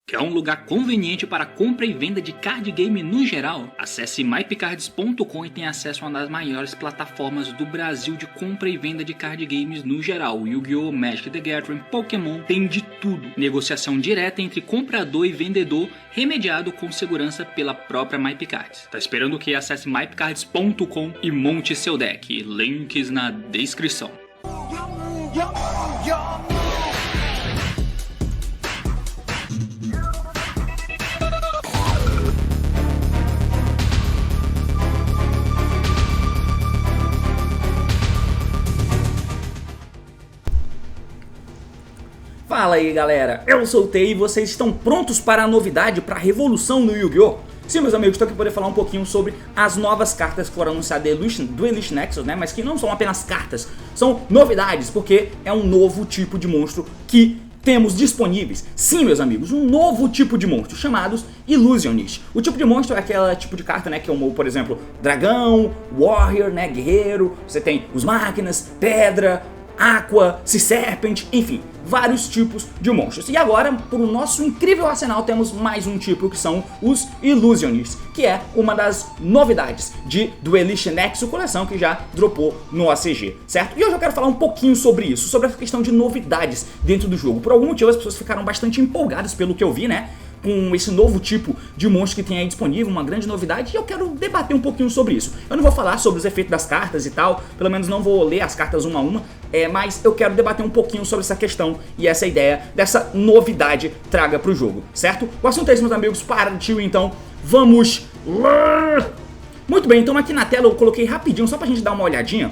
Quer um lugar conveniente para compra e venda de card game no geral? Acesse mypcards.com e tenha acesso a uma das maiores plataformas do Brasil de compra e venda de card games no geral. Yu-Gi-Oh!, Magic the Gathering, Pokémon, tem de tudo. Negociação direta entre comprador e vendedor, remediado com segurança pela própria MyPcards. Tá esperando o que? Acesse mypcards.com e monte seu deck. Links na descrição. Fala aí galera, eu sou o Tei e vocês estão prontos para a novidade, para a revolução no Yu-Gi-Oh! Sim, meus amigos, estou aqui para poder falar um pouquinho sobre as novas cartas que foram anunciadas do Elite Nexus, né? Mas que não são apenas cartas, são novidades, porque é um novo tipo de monstro que temos disponíveis. Sim, meus amigos, um novo tipo de monstro, chamados Illusionists. O tipo de monstro é aquele tipo de carta, né, que é como, por exemplo, dragão, warrior, né, guerreiro, você tem os máquinas, pedra, Aqua, Sea Serpent, enfim, vários tipos de monstros. E agora, por o nosso incrível arsenal, temos mais um tipo, que são os Illusionists, que é uma das novidades do Elite Nexus coleção que já dropou no ACG, certo? E hoje eu quero falar um pouquinho sobre isso, sobre a questão de novidades dentro do jogo. Por algum motivo as pessoas ficaram bastante empolgadas pelo que eu vi, né? Com esse novo tipo de monstro que tem aí disponível, uma grande novidade, e eu quero debater um pouquinho sobre isso. Eu não vou falar sobre os efeitos das cartas e tal, pelo menos não vou ler as cartas uma a uma, mas eu quero debater um pouquinho sobre essa questão e essa ideia dessa novidade traga pro jogo, certo? O assunto é esse, meus amigos, partiu então, vamos lá! Muito bem, então aqui na tela eu coloquei rapidinho, só pra gente dar uma olhadinha,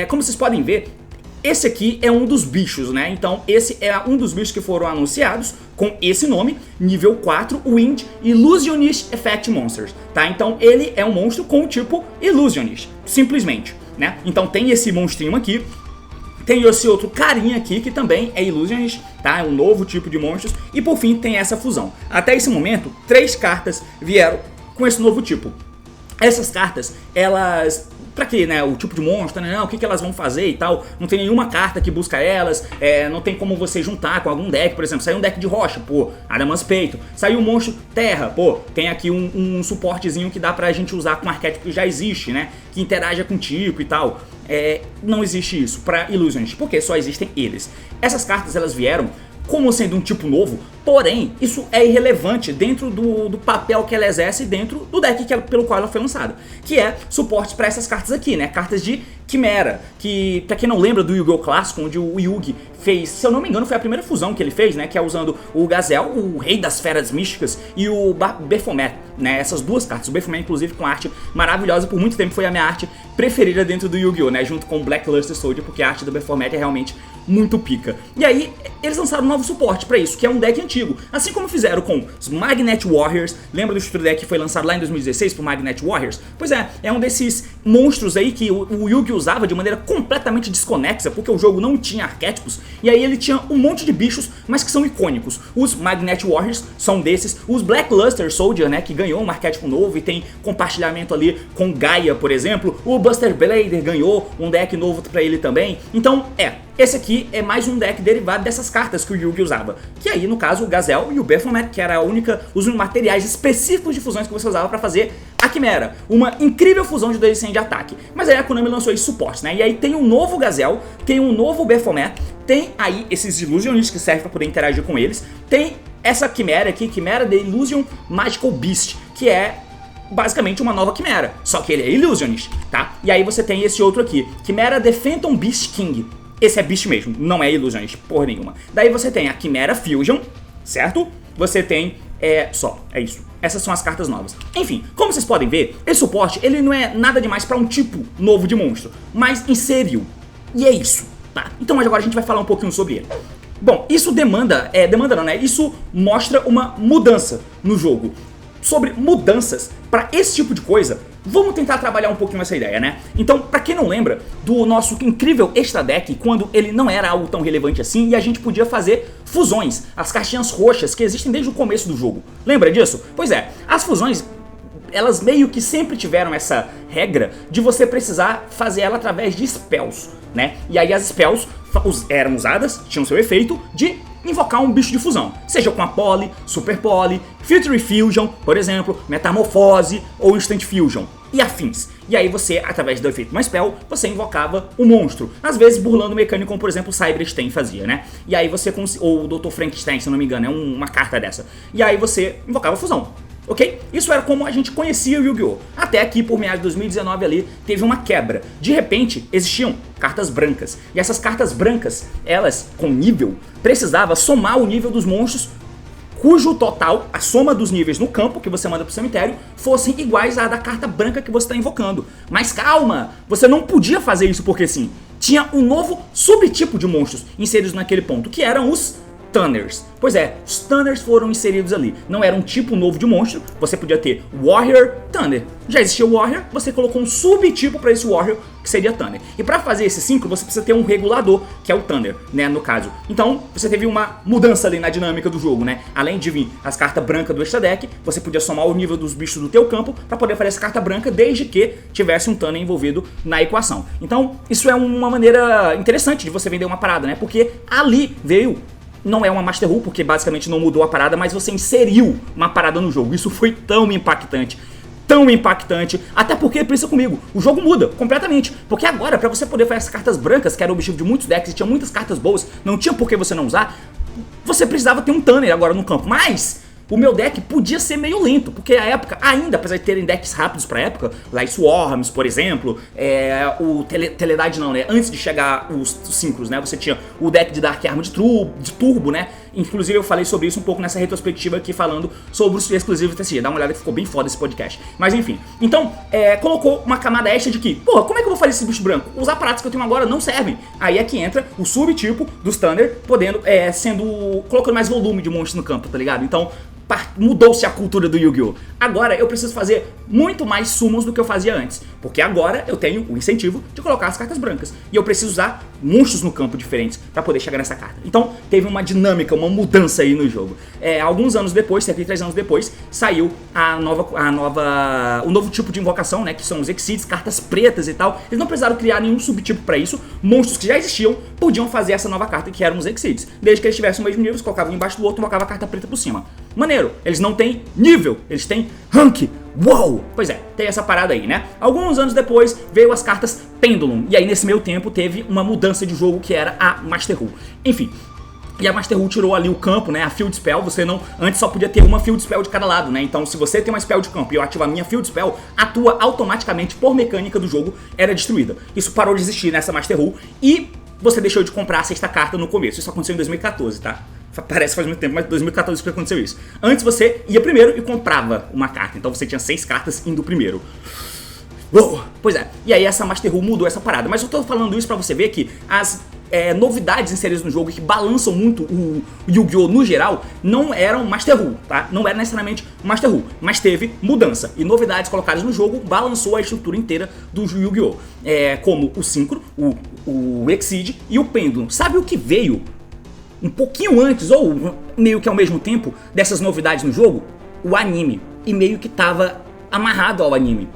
como vocês podem ver, esse aqui é um dos bichos, né? Então esse é um dos bichos que foram anunciados com esse nome, nível 4, Wind Illusionist Effect Monsters, tá? Então ele é um monstro com o tipo Illusionist, simplesmente, né? Então tem esse monstrinho aqui, tem esse outro carinha aqui que também é Illusionist, tá? É um novo tipo de monstros, e por fim tem essa fusão. Até esse momento, 3 cartas vieram com esse novo tipo. Essas cartas, elas... Pra quê, né? O tipo de monstro, né? Não, o que elas vão fazer e tal. Não tem nenhuma carta que busca elas. Não tem como você juntar com algum deck. Por exemplo, saiu um deck de rocha, pô, Adamas Peito. Saiu um monstro terra, pô, tem aqui um suportezinho que dá pra gente usar com um arquétipo que já existe, né? Que interaja com o tipo e tal. Não existe isso pra Illusionist, porque só existem eles. Essas cartas, elas vieram como sendo um tipo novo, porém, isso é irrelevante dentro do papel que ela exerce dentro do deck pelo qual ela foi lançada, que é suporte para essas cartas aqui, né, cartas de Quimera, que pra quem não lembra do Yu-Gi-Oh! Clássico, onde o Yugi fez, se eu não me engano, foi a primeira fusão que ele fez, né, que é usando o Gazel, o rei das feras místicas, e o Baphomet, né, essas duas cartas, o Baphomet inclusive com arte maravilhosa, por muito tempo foi a minha arte preferida dentro do Yu-Gi-Oh!, né, junto com o Black Luster Soldier, porque a arte do Baphomet é realmente muito pica. E aí, eles lançaram um novo suporte pra isso, que é um deck antigo. Assim como fizeram com os Magnet Warriors. Lembra do estudo deck que foi lançado lá em 2016 pro Magnet Warriors? Pois é um desses monstros aí que o Yugi usava de maneira completamente desconexa, porque o jogo não tinha arquétipos. E aí ele tinha um monte de bichos, mas que são icônicos. Os Magnet Warriors são desses. Os Black Luster Soldier, né, que ganhou um arquétipo novo e tem compartilhamento ali com Gaia, por exemplo. O Buster Blader ganhou um deck novo pra ele também. Então, esse aqui é mais um deck derivado dessas cartas que o Yugi usava. Que aí, no caso, o Gazel e o Baphomet, que era os materiais específicos de fusões que você usava para fazer a Quimera. Uma incrível fusão de 2 de ataque. Mas aí a Konami lançou esse suporte, né? E aí tem um novo Gazel, tem um novo Baphomet, tem aí esses Illusionistas que servem para poder interagir com eles. Tem essa Quimera aqui, Quimera The Illusion Magical Beast, que é basicamente uma nova Quimera, só que ele é Illusionist, tá? E aí você tem esse outro aqui, Quimera The Phantom Beast King. Esse é Beast mesmo, não é Illusionist, porra nenhuma. Daí você tem a Quimera Fusion, certo? Você tem, é isso. Essas são as cartas novas. Enfim, como vocês podem ver, esse suporte, ele não é nada demais pra um tipo novo de monstro, mas inseriu. E é isso, tá? Então agora a gente vai falar um pouquinho sobre ele. Bom, isso isso mostra uma mudança no jogo. Sobre mudanças pra esse tipo de coisa, vamos tentar trabalhar um pouquinho essa ideia, né? Então, pra quem não lembra do nosso incrível extra deck, quando ele não era algo tão relevante assim e a gente podia fazer fusões, as caixinhas roxas que existem desde o começo do jogo. Lembra disso? Pois é, as fusões, elas meio que sempre tiveram essa regra de você precisar fazer ela através de spells, né? E aí as spells eram usadas, tinham seu efeito de invocar um bicho de fusão, seja com a Poly, Super Poly, Fury Fusion, por exemplo, Metamorfose ou Instant Fusion e afins. E aí você, através do efeito mais spell, você invocava o monstro, às vezes burlando mecânico como por exemplo o Cyberstein fazia, né? E aí você, ou o Dr. Frankenstein, se não me engano, é uma carta dessa. E aí você invocava a fusão. Ok? Isso era como a gente conhecia o Yu-Gi-Oh! Até que por meados de 2019 ali teve uma quebra. De repente existiam cartas brancas. E essas cartas brancas, elas com nível, precisava somar o nível dos monstros cujo total, a soma dos níveis no campo que você manda pro cemitério, fossem iguais à da carta branca que você está invocando. Mas calma, você não podia fazer isso porque sim. Tinha um novo subtipo de monstros inseridos naquele ponto, que eram os Tunners. Pois é, os Tunners foram inseridos ali. Não era um tipo novo de monstro, você podia ter Warrior Thunder. Já existia o Warrior, você colocou um subtipo para esse Warrior, que seria Thunder. E para fazer esse synchro, você precisa ter um regulador, que é o Thunder, né, no caso. Então, você teve uma mudança ali na dinâmica do jogo, né? Além de vir as cartas brancas do extra deck, você podia somar o nível dos bichos do teu campo para poder fazer essa carta branca, desde que tivesse um Thunder envolvido na equação. Então, isso é uma maneira interessante de você vender uma parada, né? Porque ali veio... Não é uma Master Rule, porque basicamente não mudou a parada, mas você inseriu uma parada no jogo. Isso foi tão impactante, até porque, pensa comigo, o jogo muda completamente. Porque agora, pra você poder fazer essas cartas brancas, que era o objetivo de muitos decks, e tinha muitas cartas boas, não tinha por que você não usar, você precisava ter um Tanner agora no campo. Mas o meu deck podia ser meio lento, porque a época, ainda, apesar de terem decks rápidos pra época, lá Swarms, por exemplo, o Teledide não, né? Antes de chegar os Synchros, né? Você tinha o deck de Dark Armor de Turbo, né? Inclusive eu falei sobre isso um pouco nessa retrospectiva aqui, falando sobre os exclusivos TCG. Dá uma olhada que ficou bem foda esse podcast. Mas enfim, então, colocou uma camada extra de que, porra, como é que eu vou fazer esse bicho branco? Os aparatos que eu tenho agora não servem. Aí é que entra o subtipo dos Thunder, podendo, colocando mais volume de monstros no campo, tá ligado? Então, mudou-se a cultura do Yu-Gi-Oh! Agora eu preciso fazer muito mais summons do que eu fazia antes, porque agora eu tenho o incentivo de colocar as cartas brancas e eu preciso usar monstros no campo diferentes para poder chegar nessa carta. Então teve uma dinâmica, uma mudança aí no jogo. Alguns anos depois, cerca de 3 anos depois, saiu o novo tipo de invocação, né, que são os Exceeds, cartas pretas e tal. Eles não precisaram criar nenhum subtipo para isso. Monstros que já existiam podiam fazer essa nova carta, que eram os Exceeds. Desde que eles tivessem o mesmo nível, eles colocavam um embaixo do outro e invocava a carta preta por cima. Maneiro, eles não têm nível, eles têm rank. Uou! Pois é, tem essa parada aí, né? Alguns anos depois veio as cartas Pendulum, e aí nesse meio tempo teve uma mudança de jogo que era a Master Rule. Enfim, e a Master Rule tirou ali o campo, né, a Field Spell, antes só podia ter uma Field Spell de cada lado, né, então se você tem uma Spell de campo e eu ativar a minha Field Spell, atua automaticamente por mecânica do jogo, era destruída. Isso parou de existir nessa Master Rule e você deixou de comprar a sexta carta no começo, isso aconteceu em 2014, tá? Parece faz muito tempo, mas em 2014 que aconteceu isso. Antes você ia primeiro e comprava uma carta, então você tinha 6 cartas indo primeiro. Pois é, e aí essa Master Rule mudou essa parada, mas eu tô falando isso pra você ver que as novidades inseridas no jogo que balançam muito o Yu-Gi-Oh! No geral não eram Master Rule, tá? Não era necessariamente Master Rule, mas teve mudança e novidades colocadas no jogo balançou a estrutura inteira do Yu-Gi-Oh! Como o Synchro, o Exceed e o Pendulum. Sabe o que veio um pouquinho antes, ou meio que ao mesmo tempo, dessas novidades no jogo? O anime. E meio que tava amarrado ao anime.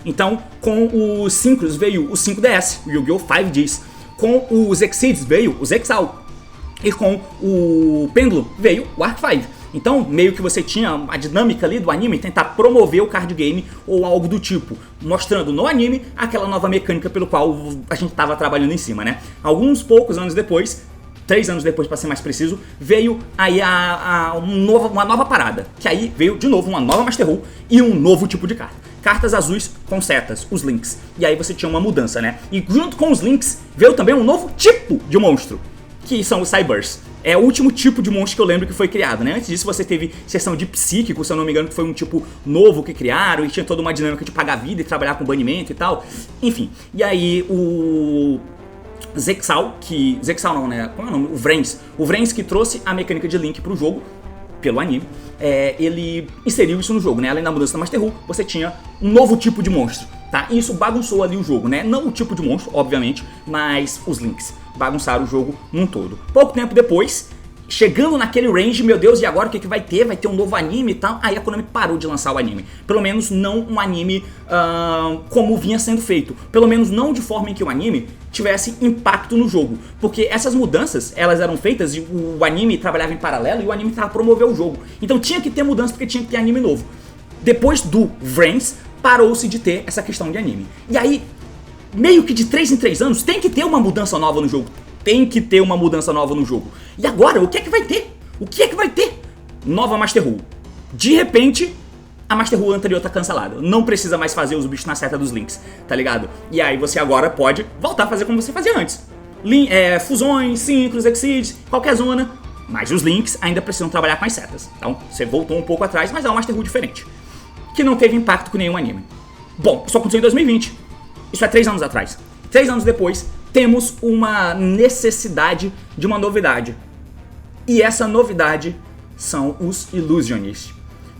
Então, com os Synchros veio o 5DS, o Yu-Gi-Oh! 5Ds. Com os Exceeds veio o Zexal. E com o Pendulum veio o Arc 5. Então, meio que você tinha a dinâmica ali do anime tentar promover o card game ou algo do tipo, mostrando no anime aquela nova mecânica pelo qual a gente tava trabalhando em cima, né? Alguns poucos anos depois, 3 anos depois para ser mais preciso, veio aí uma nova parada, que aí veio de novo uma nova Master Rule e um novo tipo de carta. Cartas azuis com setas, os Links. E aí você tinha uma mudança, né? E junto com os Links veio também um novo tipo de monstro, que são os Cybers. É o último tipo de monstro que eu lembro que foi criado, né? Antes disso você teve seção de psíquico, se eu não me engano, que foi um tipo novo que criaram e tinha toda uma dinâmica de pagar vida e trabalhar com banimento e tal. Enfim, e aí o Zexal, Zexal não, né? Como é o nome? O Vrens que trouxe a mecânica de Link pro jogo, pelo anime, ele inseriu isso no jogo, né? Além da mudança da Master Rule, você tinha um novo tipo de monstro, tá? E isso bagunçou ali o jogo, né? Não o tipo de monstro, obviamente, mas os Links bagunçaram o jogo num todo. Pouco tempo depois, chegando naquele range, meu Deus, e agora o que vai ter? Vai ter um novo anime e tal. Aí a Konami parou de lançar o anime. Pelo menos não um anime como vinha sendo feito. Pelo menos não de forma em que o anime tivesse impacto no jogo. Porque essas mudanças, elas eram feitas e o anime trabalhava em paralelo e o anime tava promovendo o jogo. Então tinha que ter mudança porque tinha que ter anime novo. Depois do Vrains, parou-se de ter essa questão de anime. E aí, meio que de 3 em 3 anos, tem que ter uma mudança nova no jogo. Tem que ter uma mudança nova no jogo. E agora, o que é que vai ter? O que é que vai ter? Nova Master Rule. De repente, a Master Rule anterior tá cancelada. Não precisa mais fazer os bichos na seta dos links, tá ligado? E aí você agora pode voltar a fazer como você fazia antes. Fusões, síncros, exceeds, qualquer zona. Mas os links ainda precisam trabalhar com as setas. Então, você voltou um pouco atrás, mas é uma Master Rule diferente. Que não teve impacto com nenhum anime. Bom, isso aconteceu em 2020. Isso é 3 anos atrás. 3 anos depois, temos uma necessidade de uma novidade. E essa novidade são os Illusionists.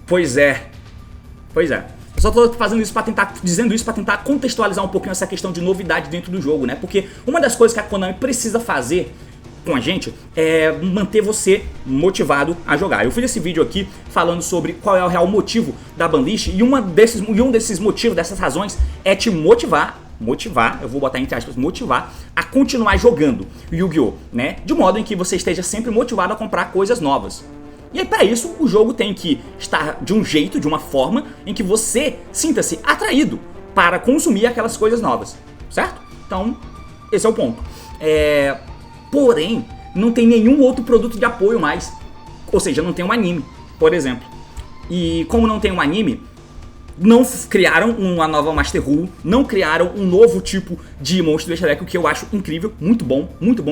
Pois é. Eu só tô dizendo isso pra tentar contextualizar um pouquinho essa questão de novidade dentro do jogo, né? Porque uma das coisas que a Konami precisa fazer com a gente é manter você motivado a jogar. Eu fiz esse vídeo aqui falando sobre qual é o real motivo da Banlist e um desses motivos, dessas razões, é te motivar, eu vou botar entre aspas, motivar a continuar jogando Yu-Gi-Oh!, né? De modo em que você esteja sempre motivado a comprar coisas novas. E aí, para isso, o jogo tem que estar de um jeito, de uma forma, em que você sinta-se atraído para consumir aquelas coisas novas, certo? Então, esse é o ponto. Porém, não tem nenhum outro produto de apoio mais. Ou seja, não tem um anime, por exemplo. E como não tem um anime, não criaram uma nova Master Rule, não criaram um novo tipo de monstro do Extra Deck, o que eu acho incrível, muito bom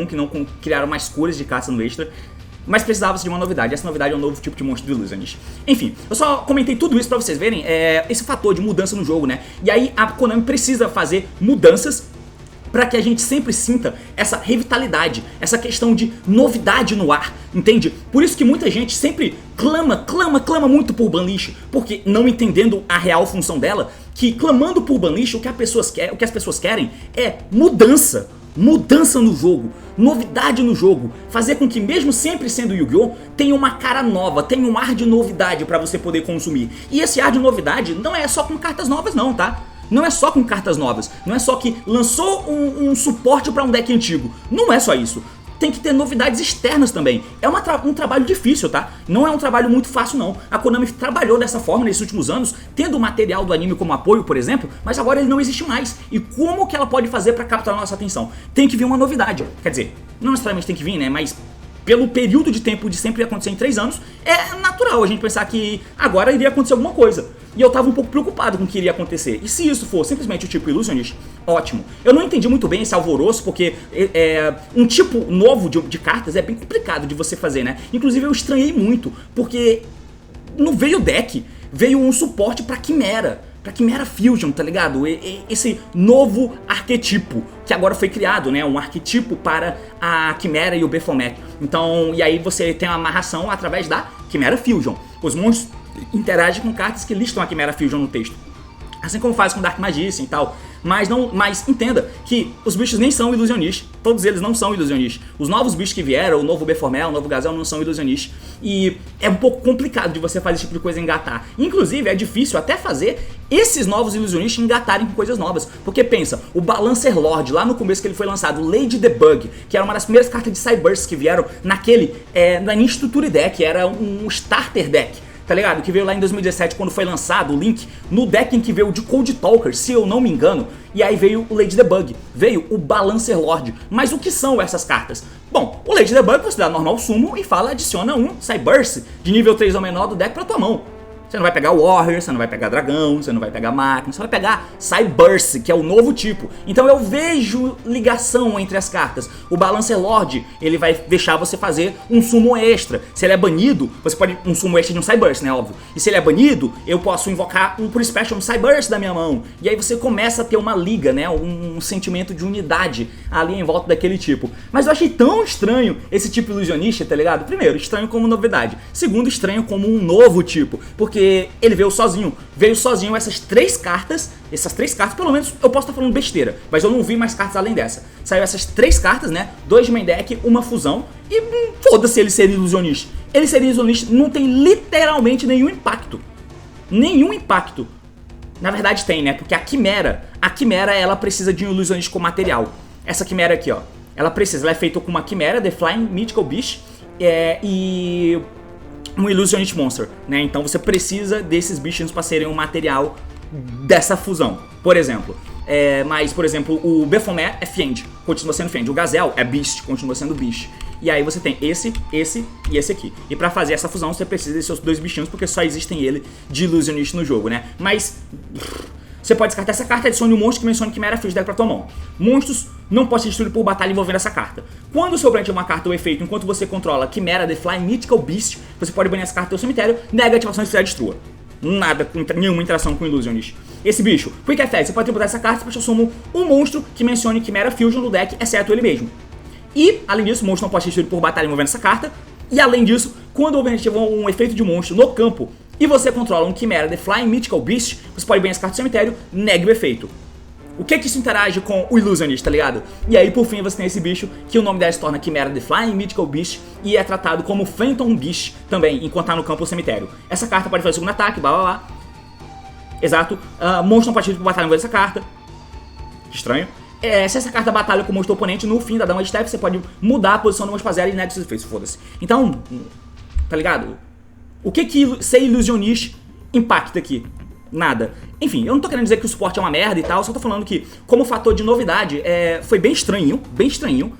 que não criaram mais cores de caça no Extra. Mas precisava-se de uma novidade. Essa novidade é um novo tipo de monstro do Illusionist. Enfim, eu só comentei tudo isso pra vocês verem esse fator de mudança no jogo, né? E aí a Konami precisa fazer mudanças para que a gente sempre sinta essa revitalidade, essa questão de novidade no ar, entende? Por isso que muita gente sempre clama muito por Banlist, porque não entendendo a real função dela, que clamando por Banlist, o que as pessoas querem é mudança no jogo, novidade no jogo, fazer com que mesmo sempre sendo Yu-Gi-Oh! Tenha uma cara nova, tenha um ar de novidade para você poder consumir. E esse ar de novidade não é só com cartas novas não, tá? Não é só com cartas novas, não é só que lançou um suporte para um deck antigo, não é só isso. Tem que ter novidades externas também. É um trabalho difícil, tá? Não é um trabalho muito fácil não. A Konami trabalhou dessa forma nesses últimos anos, tendo o material do anime como apoio, por exemplo, mas agora ele não existe mais. E como que ela pode fazer para capturar a nossa atenção? Tem que vir uma novidade. Quer dizer, não necessariamente tem que vir, né? Mas pelo período de tempo de sempre acontecer em 3 anos, é natural a gente pensar que agora iria acontecer alguma coisa. E eu tava um pouco preocupado com o que iria acontecer. E se isso for simplesmente o tipo Illusionist, ótimo. Eu não entendi muito bem esse alvoroço, porque um tipo novo de cartas é bem complicado de você fazer, né? Inclusive eu estranhei muito, porque não veio deck, veio um suporte pra Chimera Fusion, tá ligado? Esse novo arquetipo que agora foi criado, né? Um arquetipo para a Chimera e o Baphomet. Então, e aí você tem uma amarração através da Chimera Fusion. Os monstros interagem com cartas que listam a Chimera Fusion no texto. Assim como faz com Dark Magician e tal. Mas entenda que os bichos nem são ilusionistas. Todos eles não são ilusionistas. Os novos bichos que vieram, o novo Baphomet, o novo Gazelle, não são ilusionistas. E é um pouco complicado de você fazer esse tipo de coisa engatar. Inclusive, é difícil até fazer esses novos ilusionistas engatarem com coisas novas. Porque pensa, o Balancer Lord, lá no começo que ele foi lançado, o Lady the Bug, que era uma das primeiras cartas de Cyburst que vieram na Structure Deck, era um Starter Deck. Tá ligado? Que veio lá em 2017 quando foi lançado o Link, no deck em que veio o de Cold Talker, se eu não me engano. E aí veio o Lady the Bug, veio o Balancer Lord. Mas o que são essas cartas? Bom, o Lady the Bug você dá normal summon e adiciona um Cyburst de nível 3 ou menor do deck pra tua mão. Você não vai pegar Warrior, você não vai pegar Dragão, você não vai pegar Máquina, você vai pegar Cyburst, que é o novo tipo. Então eu vejo ligação entre as cartas. O Balancer Lord, ele vai deixar você fazer um summon extra. Se ele é banido, você pode um summon extra de um Cyburst, né, óbvio. E se ele é banido, eu posso invocar um por special, um Cyburst da minha mão. E aí você começa a ter uma liga, né, um sentimento de unidade ali em volta daquele tipo. Mas eu achei tão estranho esse tipo ilusionista, tá ligado? Primeiro, estranho como novidade. Segundo, estranho como um novo tipo. Porque ele veio sozinho essas três cartas, pelo menos eu posso estar falando besteira, mas eu não vi mais cartas além dessa. Saiu essas três cartas, né, 2 de main deck, uma fusão, e foda-se ele ser ilusionista. Ele ser ilusionista não tem literalmente nenhum impacto. Na verdade tem, né, porque a Quimera ela precisa de um ilusionista com material. Essa Quimera aqui, ó, ela é feita com uma Quimera, The Flying Mythical Beast, e um Illusionist Monster, né? Então você precisa desses bichinhos para serem um material dessa fusão, por exemplo. Mas, por exemplo, o Baphomet é Fiend, continua sendo Fiend. O Gazelle é Beast, continua sendo Beast. E aí você tem esse e esse aqui. E pra fazer essa fusão você precisa desses dois bichinhos, porque só existem ele de Illusionist no jogo, né? Mas você pode descartar essa carta, adicione um monstro que mencione Quimera Field deck pra tua mão. Monstros não podem ser destruídos por batalha envolvendo essa carta. Quando o seu oponente é uma carta ou efeito, enquanto você controla Quimera, The Flying Mythical Beast, você pode banir essa carta do seu cemitério, nega a ativação e se destrua. Nada, nenhuma interação com Illusionist. Esse bicho, Quick Effect, você pode tributar essa carta, você assume um monstro que mencione Quimera Fusion no deck, exceto ele mesmo. E, além disso, o monstro não pode ser destruído por batalha envolvendo essa carta. E, além disso, quando o oponente tiver um efeito de monstro no campo e você controla um Quimera The Flying Mythical Beast, você pode banir essa carta do cemitério, negue o efeito. O que isso interage com o Illusionist, tá ligado? E aí, por fim, você tem esse bicho, que o nome dela se torna Quimera The Flying Mythical Beast e é tratado como Phantom Beast também, enquanto tá no campo ou cemitério. Essa carta pode fazer segundo ataque, blá blá blá. Exato. Monstro não pode ser por batalha envolvendo essa carta. Estranho. Se essa carta batalha com o monstro oponente, no fim da Dama de Step, você pode mudar a posição do monstro pra zero e nega seus efeitos, foda-se. Então, tá ligado? O que ser ilusionista impacta aqui? Nada. Enfim, eu não tô querendo dizer que o suporte é uma merda e tal, só tô falando que, como fator de novidade, foi bem estranho.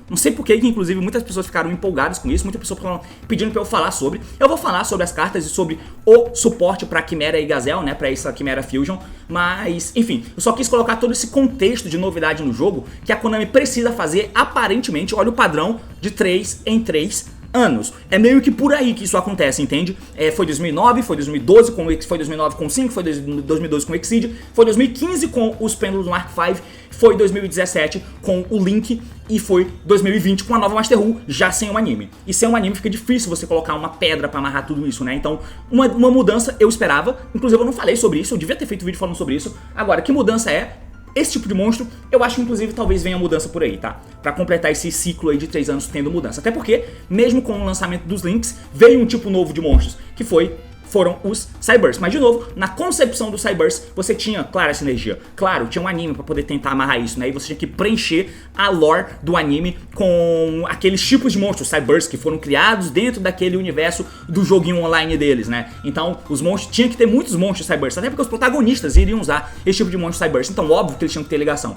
Não sei porque que, inclusive, muitas pessoas ficaram empolgadas com isso, muitas pessoas ficaram pedindo pra eu falar sobre. Eu vou falar sobre as cartas e sobre o suporte pra Quimera e Gazelle, né, pra essa Quimera Fusion, mas, enfim, eu só quis colocar todo esse contexto de novidade no jogo que a Konami precisa fazer, aparentemente, olha o padrão de 3 em 3 anos. É meio que por aí que isso acontece, entende? Foi 2009, foi 2012, foi 2009 com 5, foi 2012 com o Exceed, foi 2015 com os pêndulos Mark V, foi 2017 com o Link e foi 2020 com a nova Master Rule, já sem um anime. E sem um anime fica difícil você colocar uma pedra pra amarrar tudo isso, né? Então, uma mudança eu esperava, inclusive eu não falei sobre isso, eu devia ter feito vídeo falando sobre isso. Agora, que mudança é? Esse tipo de monstro, eu acho que inclusive talvez venha mudança por aí, tá? Pra completar esse ciclo aí de 3 anos tendo mudança. Até porque, mesmo com o lançamento dos Links, veio um tipo novo de monstros, que foram os Cybursts. Mas de novo, na concepção do Cyburst, você tinha, claro, essa energia. Claro, tinha um anime pra poder tentar amarrar isso, né? E você tinha que preencher a lore do anime com aqueles tipos de monstros, Cybursts, que foram criados dentro daquele universo do joguinho online deles, né? Então, os monstros, tinha que ter muitos monstros Cybursts, até porque os protagonistas iriam usar esse tipo de monstro Cyburst. Então, óbvio que eles tinham que ter ligação.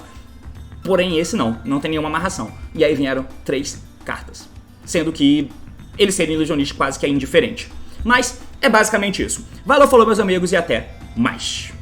Porém, esse não tem nenhuma amarração. E aí vieram 3 cartas. Sendo que eles serem ilusionistas quase que é indiferente. Mas é basicamente isso. Valeu, falou meus amigos e até mais.